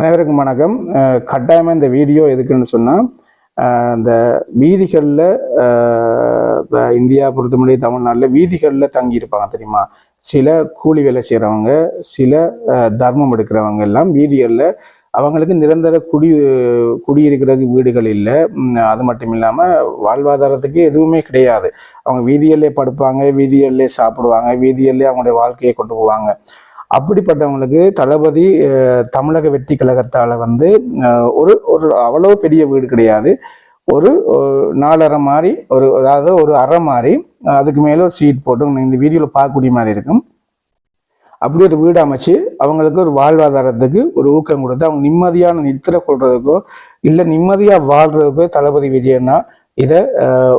அனைவருக்கும் வணக்கம். கட்டாயமாக இந்த வீடியோ எதுக்குன்னு சொன்னால், இந்த வீதிகளில் இந்தியா பொறுத்தமொழி தமிழ்நாட்டில் வீதிகளில் தங்கியிருப்பாங்க தெரியுமா? சில கூலி வேலை செய்கிறவங்க, சில தர்மம் எடுக்கிறவங்க எல்லாம் வீதிகளில் அவங்களுக்கு நிரந்தர குடியிருக்கிறதுக்கு வீடுகள் இல்லை. அது மட்டும் இல்லாமல் வாழ்வாதாரத்துக்கு எதுவுமே கிடையாது. அவங்க வீதிகளிலே படுப்பாங்க, வீதிகளிலே சாப்பிடுவாங்க, வீதிகளிலே அவங்களுடைய வாழ்க்கையை கொண்டு போவாங்க. அப்படிப்பட்டவங்களுக்கு தளபதி தமிழக வெற்றி கழகத்தால் ஒரு ஒரு அவ்வளோ பெரிய வீடு கிடையாது. ஒரு 4 அறை மாதிரி அதாவது ஒரு அறை மாதிரி, அதுக்கு மேலே ஒரு சீட் போட்டு இந்த வீடியோவில் பார்க்கக்கூடிய மாதிரி இருக்கும். அப்படி ஒரு வீடு அமைச்சு அவங்களுக்கு ஒரு வாழ்வாதாரத்துக்கு ஒரு ஊக்கம் கொடுத்து அவங்க நிம்மதியான நித்திரை கொள்றதுக்கோ இல்லை நிம்மதியாக வாழ்றதுக்கோ தளபதி விஜயன்னா இதை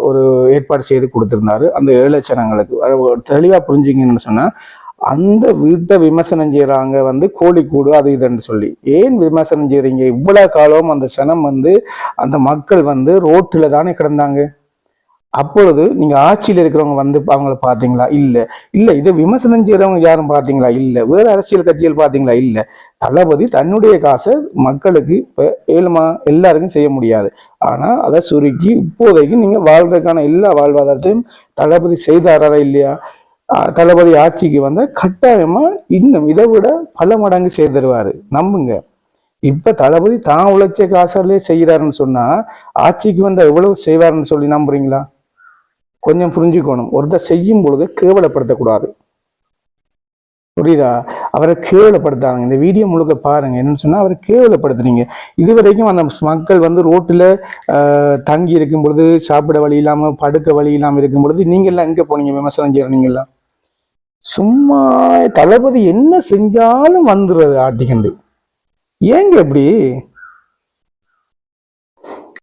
ஒரு ஏற்பாடு செய்து கொடுத்துருந்தாரு அந்த 7 லட்சங்களுக்கு. தெளிவாக புரிஞ்சுங்கன்னு சொன்னால், அந்த வீட்டை விமர்சனம் செய்கிறாங்க கோழிக்கூடு அது இதுன்னு சொல்லி. ஏன் விமர்சனம் செய்கிறீங்க? இவ்வளவு காலம் அந்த சனம் அந்த மக்கள் ரோட்டில் தானே கிடந்தாங்க. அப்பொழுது நீங்க ஆட்சியில் இருக்கிறவங்க அவங்கள பார்த்தீங்களா? இல்லை. இதை விமர்சனம் செய்யறவங்க யாரும் பார்த்தீங்களா? இல்லை. வேற அரசியல் கட்சிகள் பார்த்தீங்களா? இல்லை. தளபதி தன்னுடைய காசை மக்களுக்கு இப்போ ஏழுமா எல்லாருக்கும் செய்ய முடியாது. ஆனா அதை சுருக்கி இப்போதைக்கு நீங்க வாழ்றதுக்கான எல்லா வாழ்வாதாரத்தையும் தளபதி செய்தாரா இல்லையா? தளபதி ஆட்சிக்கு கட்டாயமா இன்னும் இதை விட பல மடங்கு செய்திருவாரு, நம்புங்க. இப்ப தளபதி தான் உழைச்ச காசாலே செய்யறாருன்னு சொன்னா ஆட்சிக்கு எவ்வளவு செய்வாருன்னு சொல்லி நம்புறீங்களா? கொஞ்சம் புரிஞ்சுக்கணும். ஒருத்தர் செய்யும் பொழுது கேவலப்படுத்தக்கூடாது, புரியுதா? அவரை கேவலப்படுத்தாங்க. இந்த வீடியோ முழுக்க பாருங்க. என்னன்னு சொன்னா அவரை கேவலப்படுத்துறீங்க. இதுவரைக்கும் அந்த மக்கள் ரோட்டில் தங்கி இருக்கும் பொழுது, சாப்பிட வழி இல்லாம படுக்க வழி இல்லாம இருக்கும் பொழுது நீங்க எல்லாம் எங்க போனீங்க? விமர்சனம் செய்யறீங்களா? சும்மா தளபதி என்ன செஞ்சாலும் வந்துடுறது ஆட்டிக்கண்டு. ஏங்க எப்படி?